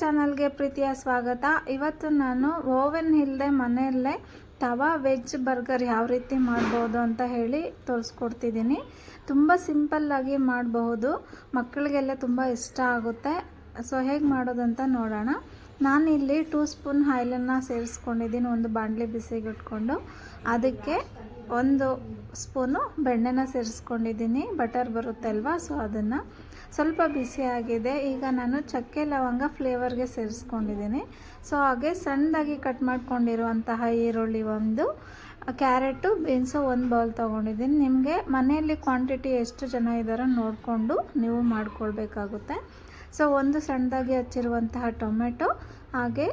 ಚಾನಲ್ಗೆ ಪ್ರೀತಿಯ ಸ್ವಾಗತ. ಇವತ್ತು ನಾನು ಓವೆನ್ ಇಲ್ಲದೆ ಮನೆಯಲ್ಲೇ ತವಾ ವೆಜ್ ಬರ್ಗರ್ ಯಾವ ರೀತಿ ಮಾಡ್ಬೋದು ಅಂತ ಹೇಳಿ ತೋರಿಸ್ಕೊಡ್ತಿದ್ದೀನಿ. ತುಂಬ ಸಿಂಪಲ್ಲಾಗಿ ಮಾಡಬಹುದು, ಮಕ್ಕಳಿಗೆಲ್ಲ ತುಂಬ ಇಷ್ಟ ಆಗುತ್ತೆ. ಸೊ ಹೇಗೆ ಮಾಡೋದಂತ ನೋಡೋಣ. ನಾನಿಲ್ಲಿ 2 ಸ್ಪೂನ್ ಆಯಿಲನ್ನು ಸೇರಿಸ್ಕೊಂಡಿದ್ದೀನಿ. ಒಂದು ಬಾಣಲಿ ಬಿಸಿಗೆ ಇಟ್ಕೊಂಡು ಅದಕ್ಕೆ 1 ಸ್ಪೂನು ಬೆಣ್ಣೆನ ಸೇರಿಸ್ಕೊಂಡಿದ್ದೀನಿ. ಬಟರ್ ಬರುತ್ತೆ ಅಲ್ವಾ, ಸೊ ಅದನ್ನು ಸ್ವಲ್ಪ ಬಿಸಿಯಾಗಿದೆ. ಈಗ ನಾನು ಚಕ್ಕೆ ಲವಂಗ ಫ್ಲೇವರ್ಗೆ ಸೇರಿಸ್ಕೊಂಡಿದ್ದೀನಿ. ಸೊ ಹಾಗೆ ಸಣ್ಣದಾಗಿ ಕಟ್ ಮಾಡ್ಕೊಂಡಿರುವಂತಹ ಈರುಳ್ಳಿ, ಒಂದು ಕ್ಯಾರೆಟು, ಬೀನ್ಸು 1 ಬೌಲ್ ತೊಗೊಂಡಿದ್ದೀನಿ. ನಿಮಗೆ ಮನೆಯಲ್ಲಿ ಕ್ವಾಂಟಿಟಿ ಎಷ್ಟು ಜನ ಇದ್ದಾರೋ ನೋಡಿಕೊಂಡು ನೀವು ಮಾಡ್ಕೊಳ್ಬೇಕಾಗುತ್ತೆ. ಸೊ ಒಂದು ಸಣ್ಣದಾಗಿ ಹಚ್ಚಿರುವಂತಹ ಟೊಮೆಟೊ, ಹಾಗೆ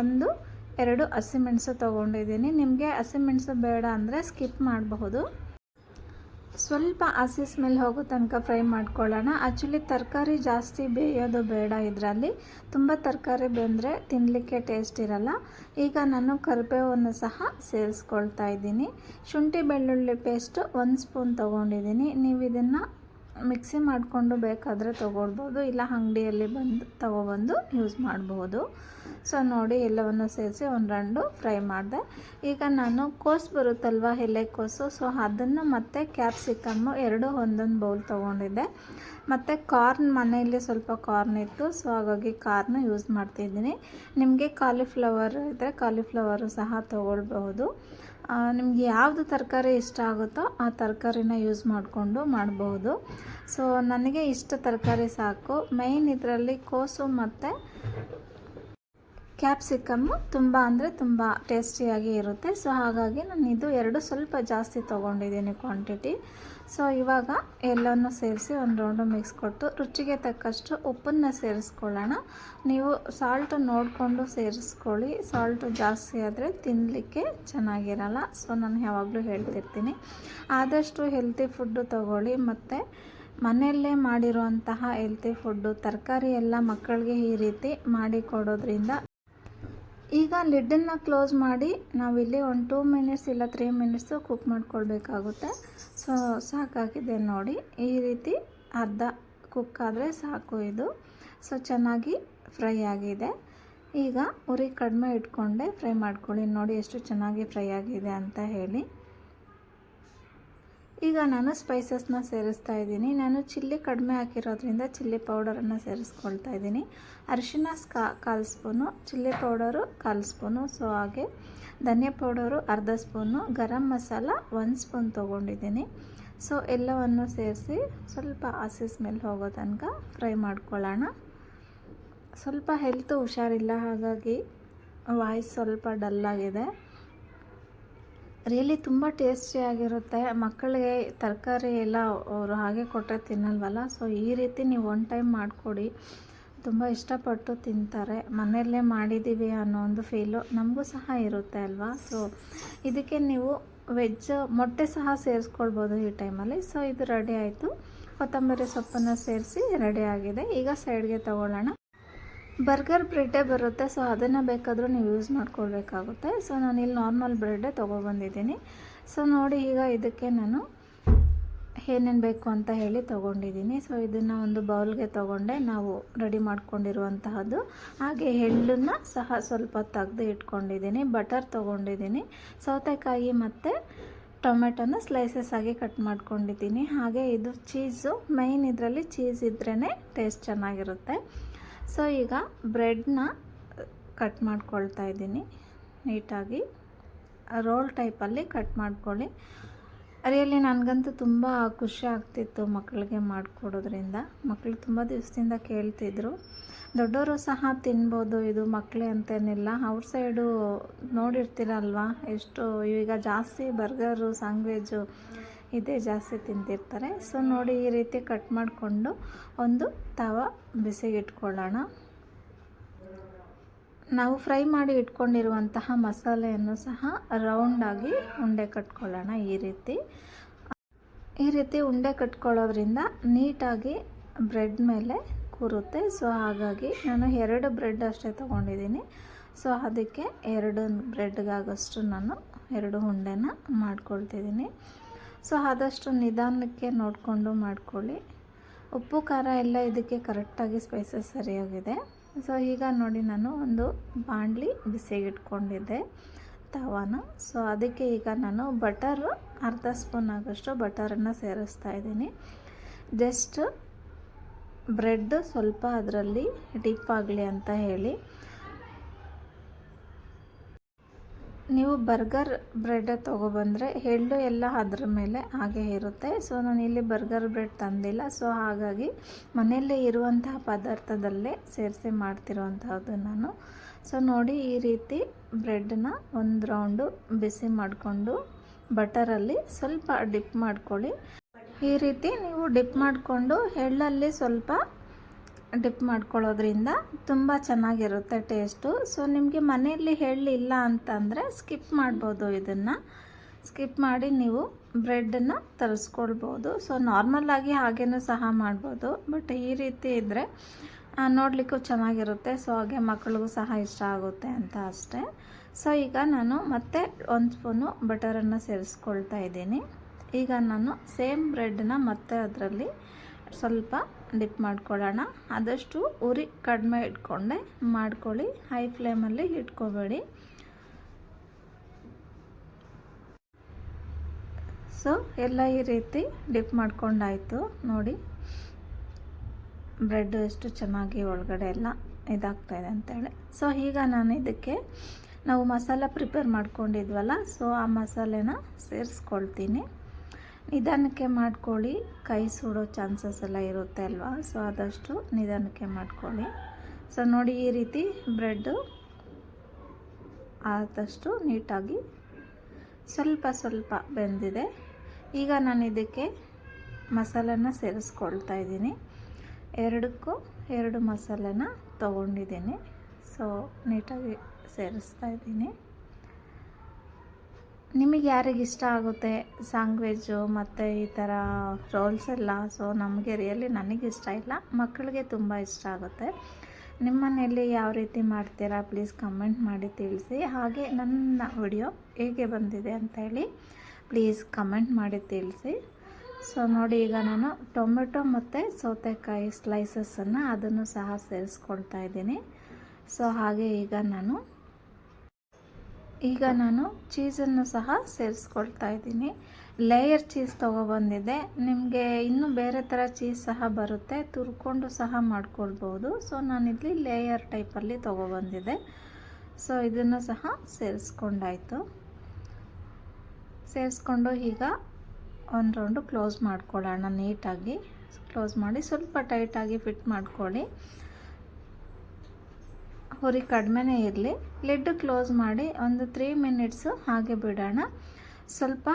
1-2 ಹಸಿಮೆಣಸು ತೊಗೊಂಡಿದ್ದೀನಿ. ನಿಮಗೆ ಹಸಿಮೆಣಸು ಬೇಡ ಅಂದರೆ ಸ್ಕಿಪ್ ಮಾಡಬಹುದು. ಸ್ವಲ್ಪ ಹಸಿ ಸ್ಮೆಲ್ ಹೋಗೋ ತನಕ ಫ್ರೈ ಮಾಡ್ಕೊಳ್ಳೋಣ. ಆ್ಯಕ್ಚುಲಿ ತರಕಾರಿ ಜಾಸ್ತಿ ಬೇಯೋದು ಬೇಡ, ಇದರಲ್ಲಿ ತುಂಬ ತರಕಾರಿ ಬೆಂದರೆ ತಿನ್ನಲಿಕ್ಕೆ ಟೇಸ್ಟ್ ಇರಲ್ಲ. ಈಗ ನಾನು ಕರಿಬೇವನ್ನು ಸಹ ಸೇರಿಸ್ಕೊಳ್ತಾ ಇದ್ದೀನಿ. ಶುಂಠಿ ಬೆಳ್ಳುಳ್ಳಿ ಪೇಸ್ಟು 1 ಸ್ಪೂನ್ ತೊಗೊಂಡಿದ್ದೀನಿ. ನೀವು ಇದನ್ನು ಮಿಕ್ಸಿ ಮಾಡಿಕೊಂಡು ಬೇಕಾದರೆ ತೊಗೊಳ್ಬೋದು, ಇಲ್ಲ ಅಂಗಡಿಯಲ್ಲಿ ತೊಗೊಬಂದು ಯೂಸ್ ಮಾಡಬಹುದು. ಸೊ ನೋಡಿ, ಎಲ್ಲವನ್ನು ಸೇರಿಸಿ 1-2 ಫ್ರೈ ಮಾಡಿದೆ. ಈಗ ನಾನು ಕೋಸು ಬರುತ್ತಲ್ವ, ಎಲೆಕೋಸು, ಸೊ ಅದನ್ನು ಮತ್ತು ಕ್ಯಾಪ್ಸಿಕಮ್ಮು 2 ಒಂದೊಂದು ಬೌಲ್ ತೊಗೊಂಡಿದ್ದೆ. ಮತ್ತು ಕಾರ್ನ್, ಮನೆಯಲ್ಲಿ ಸ್ವಲ್ಪ ಕಾರ್ನ್ ಇತ್ತು, ಸೊ ಹಾಗಾಗಿ ಕಾರ್ನ್ ಯೂಸ್ ಮಾಡ್ತಿದ್ದೀನಿ. ನಿಮಗೆ ಕಾಲಿಫ್ಲವರ್ ಇದ್ದರೆ ಕಾಲಿಫ್ಲವರು ಸಹ ತೊಗೊಳ್ಬಹುದು. ನಿಮ್ಗೆ ಯಾವುದು ತರಕಾರಿ ಇಷ್ಟ ಆಗುತ್ತೋ ಆ ತರಕಾರಿನ ಯೂಸ್ ಮಾಡಿಕೊಂಡು ಮಾಡಬಹುದು. ಸೊ ನನಗೆ ಇಷ್ಟ ತರಕಾರಿ ಸಾಕು. ಮೈನ್ ಇದರಲ್ಲಿ ಕೋಸು ಮತ್ತು ಕ್ಯಾಪ್ಸಿಕಮ್ಮು ತುಂಬ ಅಂದರೆ ತುಂಬ ಟೇಸ್ಟಿಯಾಗಿ ಇರುತ್ತೆ. ಸೊ ಹಾಗಾಗಿ ನಾನು ಇದು 2 ಸ್ವಲ್ಪ ಜಾಸ್ತಿ ತೊಗೊಂಡಿದ್ದೀನಿ ಕ್ವಾಂಟಿಟಿ. ಸೊ ಇವಾಗ ಎಲ್ಲನೂ ಸೇರಿಸಿ 1 ರೌಂಡು ಮಿಕ್ಸ್ ಕೊಟ್ಟು ರುಚಿಗೆ ತಕ್ಕಷ್ಟು ಉಪ್ಪನ್ನು ಸೇರಿಸ್ಕೊಳ್ಳೋಣ. ನೀವು ಸಾಲ್ಟು ನೋಡಿಕೊಂಡು ಸೇರಿಸ್ಕೊಳ್ಳಿ. ಸಾಲ್ಟು ಜಾಸ್ತಿ ಆದರೆ ತಿನ್ನಲಿಕ್ಕೆ ಚೆನ್ನಾಗಿರಲ್ಲ. ಸೊ ನಾನು ಯಾವಾಗಲೂ ಹೇಳ್ತಿರ್ತೀನಿ, ಆದಷ್ಟು ಹೆಲ್ತಿ ಫುಡ್ಡು ತೊಗೊಳ್ಳಿ. ಮತ್ತು ಮನೆಯಲ್ಲೇ ಮಾಡಿರುವಂತಹ ಹೆಲ್ತಿ ಫುಡ್ಡು, ತರಕಾರಿ ಎಲ್ಲ ಮಕ್ಕಳಿಗೆ ಈ ರೀತಿ ಮಾಡಿ ಕೊಡೋದ್ರಿಂದ. ಈಗ ಲಿಡ್ಡನ್ನು ಕ್ಲೋಸ್ ಮಾಡಿ ನಾವಿಲ್ಲಿ 2 ಮಿನಿಟ್ಸ್ ಇಲ್ಲ 3 ಮಿನಿಟ್ಸು ಕುಕ್ ಮಾಡ್ಕೊಳ್ಬೇಕಾಗುತ್ತೆ. ಸೊ ಸಾಕಾಗಿದೆ ನೋಡಿ, ಈ ರೀತಿ ಅರ್ಧ ಕುಕ್ ಆದರೆ ಸಾಕು ಇದು. ಸೊ ಚೆನ್ನಾಗಿ ಫ್ರೈ ಆಗಿದೆ. ಈಗ ಉರಿ ಕಡಿಮೆ ಇಟ್ಕೊಂಡೆ ಫ್ರೈ ಮಾಡ್ಕೊಳ್ಳಿ. ನೋಡಿ ಎಷ್ಟು ಚೆನ್ನಾಗಿ ಫ್ರೈ ಆಗಿದೆ ಅಂತ ಹೇಳಿ. ಈಗ ನಾನು ಸ್ಪೈಸಸ್ನ ಸೇರಿಸ್ತಾ ಇದ್ದೀನಿ. ನಾನು ಚಿಲ್ಲಿ ಕಡಿಮೆ ಹಾಕಿರೋದ್ರಿಂದ ಚಿಲ್ಲಿ ಪೌಡರನ್ನು ಸೇರಿಸ್ಕೊಳ್ತಾ ಇದ್ದೀನಿ. ಅರಿಶಿನ 1/4 spoon, chilli powder 1/4 spoon, so ಹಾಗೆ ಧನಿಯಾ powder 1/2 spoon, garam masala 1 spoon ತೊಗೊಂಡಿದ್ದೀನಿ. ಸೊ ಎಲ್ಲವನ್ನು ಸೇರಿಸಿ ಸ್ವಲ್ಪ ಹಸಿ ಸ್ಮೆಲ್ ಹೋಗೋ ತನಕ ಫ್ರೈ ಮಾಡ್ಕೊಳ್ಳೋಣ. ಸ್ವಲ್ಪ ಹೆಲ್ತು ಹುಷಾರಿಲ್ಲ, ಹಾಗಾಗಿ ವಾಯ್ಸ್ ಸ್ವಲ್ಪ ಡಲ್ಲಾಗಿದೆ. ರಿಯಲಿ ತುಂಬ ಟೇಸ್ಟಿಯಾಗಿರುತ್ತೆ. ಮಕ್ಕಳಿಗೆ ತರಕಾರಿ ಎಲ್ಲ ಅವರು ಹಾಗೆ ಕೊಟ್ಟರೆ ತಿನ್ನಲ್ವಲ್ಲ. ಸೊ ಈ ರೀತಿ ನೀವು 1 ಟೈಮ್ ಮಾಡಿಕೊಡಿ, ತುಂಬ ಇಷ್ಟಪಟ್ಟು ತಿಂತಾರೆ. ಮನೆಯಲ್ಲೇ ಮಾಡಿದ್ದೀವಿ ಅನ್ನೋ ಒಂದು ಫೀಲು ನಮಗೂ ಸಹ ಇರುತ್ತೆ ಅಲ್ವಾ. ಸೊ ಇದಕ್ಕೆ ನೀವು ವೆಜ್ ಮೊಟ್ಟೆ ಸಹ ಸೇರಿಸ್ಕೊಳ್ಬೋದು ಈ ಟೈಮಲ್ಲಿ. ಸೊ ಇದು ರೆಡಿ ಆಯಿತು. ಕೊತ್ತಂಬರಿ ಸೊಪ್ಪನ್ನು ಸೇರಿಸಿ ರೆಡಿ ಆಗಿದೆ. ಈಗ ಸೈಡ್ಗೆ ತಗೊಳ್ಳೋಣ. ಬರ್ಗರ್ ಬ್ರೆಡ್ಡೇ ಬರುತ್ತೆ, ಸೊ ಅದನ್ನು ಬೇಕಾದರೂ ನೀವು ಯೂಸ್ ಮಾಡ್ಕೊಳ್ಬೇಕಾಗುತ್ತೆ. ಸೊ ನಾನಿಲ್ಲಿ ನಾರ್ಮಲ್ ಬ್ರೆಡ್ಡೇ ತೊಗೊಬಂದಿದ್ದೀನಿ. ಸೊ ನೋಡಿ, ಈಗ ಇದಕ್ಕೆ ನಾನು ಏನೇನು ಬೇಕು ಅಂತ ಹೇಳಿ ತೊಗೊಂಡಿದ್ದೀನಿ. ಸೊ ಇದನ್ನು ಒಂದು ಬೌಲ್ಗೆ ತೊಗೊಂಡೆ, ನಾವು ರೆಡಿ ಮಾಡ್ಕೊಂಡಿರುವಂತಹದ್ದು. ಹಾಗೆ ಎಳ್ಳನ್ನು ಸಹ ಸ್ವಲ್ಪ ತೆಗೆದು ಇಟ್ಕೊಂಡಿದ್ದೀನಿ. ಬಟರ್ ತೊಗೊಂಡಿದ್ದೀನಿ. ಸೌತೆಕಾಯಿ ಮತ್ತು ಟೊಮೆಟೊನ ಸ್ಲೈಸಸ್ ಆಗಿ ಕಟ್ ಮಾಡ್ಕೊಂಡಿದ್ದೀನಿ. ಹಾಗೆ ಇದು ಚೀಸು, ಮೈನ್ ಇದರಲ್ಲಿ ಚೀಸ್ ಇದ್ರೇ ಟೇಸ್ಟ್ ಚೆನ್ನಾಗಿರುತ್ತೆ. ಸೊ ಈಗ ಬ್ರೆಡ್ನ ಕಟ್ ಮಾಡ್ಕೊಳ್ತಾ ಇದ್ದೀನಿ. ನೀಟಾಗಿ ರೋಲ್ ಟೈಪಲ್ಲಿ ಕಟ್ ಮಾಡ್ಕೊಳ್ಳಿ. ರಿಯಲಿ ನನಗಂತೂ ತುಂಬ ಖುಷಿ ಆಗ್ತಿತ್ತು ಮಕ್ಕಳಿಗೆ ಮಾಡಿಕೊಡೋದ್ರಿಂದ. ಮಕ್ಕಳು ತುಂಬ ದಿವಸದಿಂದ ಕೇಳ್ತಿದ್ರು. ದೊಡ್ಡವರು ಸಹ ತಿನ್ಬೋದು, ಇದು ಮಕ್ಕಳೇ ಅಂತೇನಿಲ್ಲ. ಔಟ್ ಸೈಡು ನೋಡಿರ್ತೀರಲ್ವ, ಎಷ್ಟು ಈಗ ಜಾಸ್ತಿ ಬರ್ಗರು, ಸ್ಯಾಂಡ್ವಿಚ್ಚು ಇದೇ ಜಾಸ್ತಿ ತಿಂತಿರ್ತಾರೆ. ಸೊ ನೋಡಿ, ಈ ರೀತಿ ಕಟ್ ಮಾಡಿಕೊಂಡು ಒಂದು ತವಾ ಬಿಸಿಗೆ ಇಟ್ಕೊಳ್ಳೋಣ. ನಾವು ಫ್ರೈ ಮಾಡಿ ಇಟ್ಕೊಂಡಿರುವಂತಹ ಮಸಾಲೆಯನ್ನು ಸಹ ರೌಂಡಾಗಿ ಉಂಡೆ ಕಟ್ಕೊಳ್ಳೋಣ. ಈ ರೀತಿ ಉಂಡೆ ಕಟ್ಕೊಳ್ಳೋದ್ರಿಂದ ನೀಟಾಗಿ ಬ್ರೆಡ್ ಮೇಲೆ ಕೂರುತ್ತೆ. ಸೊ ಹಾಗಾಗಿ ನಾನು 2 ಬ್ರೆಡ್ ಅಷ್ಟೇ ತೊಗೊಂಡಿದ್ದೀನಿ. ಸೊ ಅದಕ್ಕೆ 2 ಬ್ರೆಡ್ಗಾಗಷ್ಟು ನಾನು 2 ಉಂಡೆನ ಮಾಡ್ಕೊಳ್ತಿದ್ದೀನಿ. ಸೊ ಆದಷ್ಟು ನಿಧಾನಕ್ಕೆ ನೋಡಿಕೊಂಡು ಮಾಡ್ಕೊಳ್ಳಿ. ಉಪ್ಪು ಖಾರ ಎಲ್ಲ ಇದಕ್ಕೆ ಕರೆಕ್ಟಾಗಿ ಸ್ಪೈಸಸ್ ಸರಿಯಾಗಿದೆ. ಸೊ ಈಗ ನೋಡಿ ನಾನು ಒಂದು ಬಾಣಲಿ ಬಿಸಿಗೆ ಇಟ್ಕೊಂಡಿದ್ದೆ ತವಾನ. ಸೊ ಅದಕ್ಕೆ ಈಗ ನಾನು ಬಟರು ಅರ್ಧ ಸ್ಪೂನ್ ಆಗೋಷ್ಟು ಬಟರನ್ನು ಸೇರಿಸ್ತಾ ಇದ್ದೀನಿ. ಜಸ್ಟ್ ಬ್ರೆಡ್ ಸ್ವಲ್ಪ ಅದರಲ್ಲಿ ಡಿಪ್ ಆಗಲಿ ಅಂತ ಹೇಳಿ. ನೀವು ಬರ್ಗರ್ ಬ್ರೆಡ್ ತೊಗೊಬಂದರೆ ಎಳ್ಳು ಎಲ್ಲ ಅದ್ರ ಮೇಲೆ ಹಾಗೆ ಇರುತ್ತೆ. ಸೊ ನಾನಿಲ್ಲಿ ಬರ್ಗರ್ ಬ್ರೆಡ್ ತಂದಿಲ್ಲ. ಸೊ ಹಾಗಾಗಿ ಮನೆಯಲ್ಲೇ ಇರುವಂತಹ ಪದಾರ್ಥದಲ್ಲೇ ಸೇರಿಸಿ ಮಾಡ್ತಿರೋವಂಥದ್ದು ನಾನು. ಸೊ ನೋಡಿ ಈ ರೀತಿ ಬ್ರೆಡ್ನ ಒಂದು ರೌಂಡು ಬಿಸಿ ಮಾಡಿಕೊಂಡು ಬಟರಲ್ಲಿ ಸ್ವಲ್ಪ ಡಿಪ್ ಮಾಡ್ಕೊಳ್ಳಿ. ಈ ರೀತಿ ನೀವು ಡಿಪ್ ಮಾಡಿಕೊಂಡು ಎಳ್ಳಲ್ಲಿ ಸ್ವಲ್ಪ ಡಿಪ್ ಮಾಡ್ಕೊಳ್ಳೋದ್ರಿಂದ ತುಂಬ ಚೆನ್ನಾಗಿರುತ್ತೆ ಟೇಸ್ಟು. ಸೊ ನಿಮಗೆ ಮನೆಯಲ್ಲಿ ಎಳ್ಳಿಲ್ಲ ಅಂತಂದರೆ ಸ್ಕಿಪ್ ಮಾಡ್ಬೋದು. ಇದನ್ನು ಸ್ಕಿಪ್ ಮಾಡಿ ನೀವು ಬ್ರೆಡನ್ನು ತರಿಸ್ಕೊಳ್ಬೋದು. ಸೊ ನಾರ್ಮಲಾಗಿ ಹಾಗೇನೂ ಸಹ ಮಾಡ್ಬೋದು, ಬಟ್ ಈ ರೀತಿ ಇದ್ದರೆ ನೋಡಲಿಕ್ಕೂ ಚೆನ್ನಾಗಿರುತ್ತೆ. ಸೊ ಹಾಗೆ ಮಕ್ಕಳಿಗೂ ಸಹ ಇಷ್ಟ ಆಗುತ್ತೆ ಅಂತ ಅಷ್ಟೇ. ಸೊ ಈಗ ನಾನು ಮತ್ತೆ 1 ಸ್ಪೂನು ಬಟರನ್ನು ಸೇರಿಸ್ಕೊಳ್ತಾ ಇದ್ದೀನಿ. ಈಗ ನಾನು ಸೇಮ್ ಬ್ರೆಡ್ನ ಮತ್ತೆ ಅದರಲ್ಲಿ ಸ್ವಲ್ಪ ಡಿಪ್ ಮಾಡ್ಕೊಳ್ಳೋಣ. ಆದಷ್ಟು ಉರಿ ಕಡಿಮೆ ಇಟ್ಕೊಂಡೆ ಮಾಡ್ಕೊಳ್ಳಿ, ಹೈ ಫ್ಲೇಮಲ್ಲಿ ಇಟ್ಕೋಬೇಡಿ. ಸೊ ಎಲ್ಲ ಈ ರೀತಿ ಡಿಪ್ ಮಾಡ್ಕೊಂಡಾಯಿತು. ನೋಡಿ ಬ್ರೆಡ್ ಎಷ್ಟು ಚೆನ್ನಾಗಿ ಒಳಗಡೆ ಎಲ್ಲ ಇದಾಗ್ತಾಯಿದೆ ಅಂತೇಳಿ. ಸೊ ಈಗ ನಾನು ಇದಕ್ಕೆ ನಾವು ಮಸಾಲ ಪ್ರಿಪೇರ್ ಮಾಡ್ಕೊಂಡಿದ್ವಲ್ಲ, ಸೊ ಆ ಮಸಾಲೆನ ಸೇರಿಸ್ಕೊಳ್ತೀನಿ. ನಿಧಾನಕ್ಕೆ ಮಾಡ್ಕೊಳ್ಳಿ, ಕೈ ಸುಡೋ ಚಾನ್ಸಸ್ ಎಲ್ಲ ಇರುತ್ತೆ ಅಲ್ವಾ. ಸೊ ಆದಷ್ಟು ನಿಧಾನಕ್ಕೆ ಮಾಡ್ಕೊಳ್ಳಿ. ಸೊ ನೋಡಿ ಈ ರೀತಿ ಬ್ರೆಡ್ಡು ಆದಷ್ಟು ನೀಟಾಗಿ ಸ್ವಲ್ಪ ಸ್ವಲ್ಪ ಬೆಂದಿದೆ. ಈಗ ನಾನು ಇದಕ್ಕೆ ಮಸಾಲೆನ ಸೇರಿಸ್ಕೊಳ್ತಾ ಇದ್ದೀನಿ. 2ಕ್ಕೂ 2 ಮಸಾಲೆನ ತೊಗೊಂಡಿದ್ದೀನಿ. ಸೊ ನೀಟಾಗಿ ಸೇರಿಸ್ತಾ ಇದ್ದೀನಿ. ನಿಮಗೆ ಯಾರಿಗೆ ಇಷ್ಟ ಆಗುತ್ತೆ ಸ್ಯಾಂಡ್ವಿಚ್ಚು ಮತ್ತು ಈ ಥರ ರೋಲ್ಸ್ ಎಲ್ಲ, ಸೊ ನಮಗೆ ರಿಯಲಿ ನನಗಿಷ್ಟ ಇಲ್ಲ, ಮಕ್ಕಳಿಗೆ ತುಂಬ ಇಷ್ಟ ಆಗುತ್ತೆ. ನಿಮ್ಮ ಮನೆಯಲ್ಲಿ ಯಾವ ರೀತಿ ಮಾಡ್ತೀರಾ ಪ್ಲೀಸ್ ಕಮೆಂಟ್ ಮಾಡಿ ತಿಳಿಸಿ. ಹಾಗೆ ನನ್ನ ವಿಡಿಯೋ ಹೇಗೆ ಬಂದಿದೆ ಅಂತೇಳಿ ಪ್ಲೀಸ್ ಕಮೆಂಟ್ ಮಾಡಿ ತಿಳಿಸಿ. ಸೊ ನೋಡಿ ಈಗ ನಾನು ಟೊಮೆಟೊ ಮತ್ತು ಸೌತೆಕಾಯಿ ಸ್ಲೈಸಸ್ಸನ್ನು ಅದನ್ನು ಸಹ ಸೇರಿಸ್ಕೊಳ್ತಾ ಇದ್ದೀನಿ. ಸೊ ಹಾಗೆ ಈಗ ನಾನು ಚೀಸನ್ನು ಸಹ ಸೇರಿಸ್ಕೊಳ್ತಾ ಇದ್ದೀನಿ. ಲೇಯರ್ ಚೀಸ್ ತೊಗೊಬಂದಿದ್ದೆ. ನಿಮಗೆ ಇನ್ನೂ ಬೇರೆ ಥರ ಚೀಸ್ ಸಹ ಬರುತ್ತೆ, ತುರ್ಕೊಂಡು ಸಹ ಮಾಡ್ಕೊಳ್ಬೋದು. ಸೊ ನಾನಿಲ್ಲಿ ಲೇಯರ್ ಟೈಪಲ್ಲಿ ತೊಗೊಬಂದಿದ್ದೆ. ಸೊ ಇದನ್ನು ಸಹ ಸೇರಿಸ್ಕೊಂಡಾಯಿತು. ಸೇರಿಸ್ಕೊಂಡು ಈಗ 1 ರೌಂಡು ಕ್ಲೋಸ್ ಮಾಡ್ಕೊಳ್ಳೋಣ. ನೀಟಾಗಿ ಕ್ಲೋಸ್ ಮಾಡಿ ಸ್ವಲ್ಪ ಟೈಟಾಗಿ ಫಿಟ್ ಮಾಡ್ಕೊಳ್ಳಿ. ಉರಿ ಕಡಿಮೆನೇ ಇರಲಿ. ಲಿಡ್ ಕ್ಲೋಸ್ ಮಾಡಿ ಒಂದು 3 ಮಿನಿಟ್ಸು ಹಾಗೆ ಬಿಡೋಣ. ಸ್ವಲ್ಪ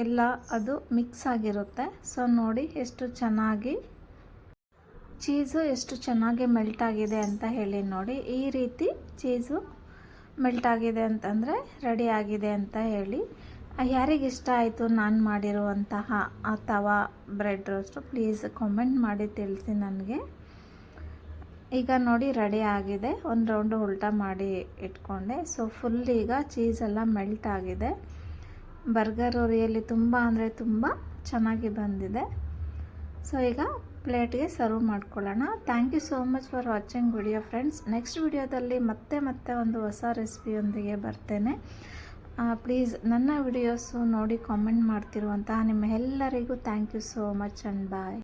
ಎಲ್ಲ ಅದು ಮಿಕ್ಸ್ ಆಗಿರುತ್ತೆ. ಸೊ ನೋಡಿ ಎಷ್ಟು ಚೆನ್ನಾಗಿ ಚೀಸು ಎಷ್ಟು ಚೆನ್ನಾಗಿ ಮೆಲ್ಟ್ ಆಗಿದೆ ಅಂತ ಹೇಳಿ. ನೋಡಿ ಈ ರೀತಿ ಚೀಸು ಮೆಲ್ಟ್ ಆಗಿದೆ ಅಂತಂದರೆ ರೆಡಿ ಆಗಿದೆ ಅಂತ ಹೇಳಿ. ಯಾರಿಗಿಷ್ಟ ಆಯಿತು ನಾನು ಮಾಡಿರುವಂತಹ ಆ ತವಾ ಬ್ರೆಡ್ ರೋಸ್ಟು ಪ್ಲೀಸ್ ಕಾಮೆಂಟ್ ಮಾಡಿ ತಿಳಿಸಿ ನನಗೆ. ಈಗ ನೋಡಿ ರೆಡಿ ಆಗಿದೆ. 1 ರೌಂಡು ಉಲ್ಟಾ ಮಾಡಿ ಇಟ್ಕೊಂಡೆ. ಸೊ ಫುಲ್ ಈಗ ಚೀಸೆಲ್ಲ ಮೆಲ್ಟ್ ಆಗಿದೆ. ಬರ್ಗರು ರಿಯಲಿ ತುಂಬ ಅಂದರೆ ತುಂಬ ಚೆನ್ನಾಗಿ ಬಂದಿದೆ. ಸೊ ಈಗ ಪ್ಲೇಟ್ಗೆ ಸರ್ವ್ ಮಾಡ್ಕೊಳ್ಳೋಣ. Thank you so much for watching video friends. Next ವಿಡಿಯೋದಲ್ಲಿ ಮತ್ತೆ ಒಂದು ಹೊಸ ರೆಸಿಪಿಯೊಂದಿಗೆ ಬರ್ತೇನೆ. ಪ್ಲೀಸ್ ನನ್ನ ವಿಡಿಯೋಸು ನೋಡಿ ಕಾಮೆಂಟ್ ಮಾಡ್ತಿರುವಂತಹ ನಿಮ್ಮ ಎಲ್ಲರಿಗೂ thank you so much and bye.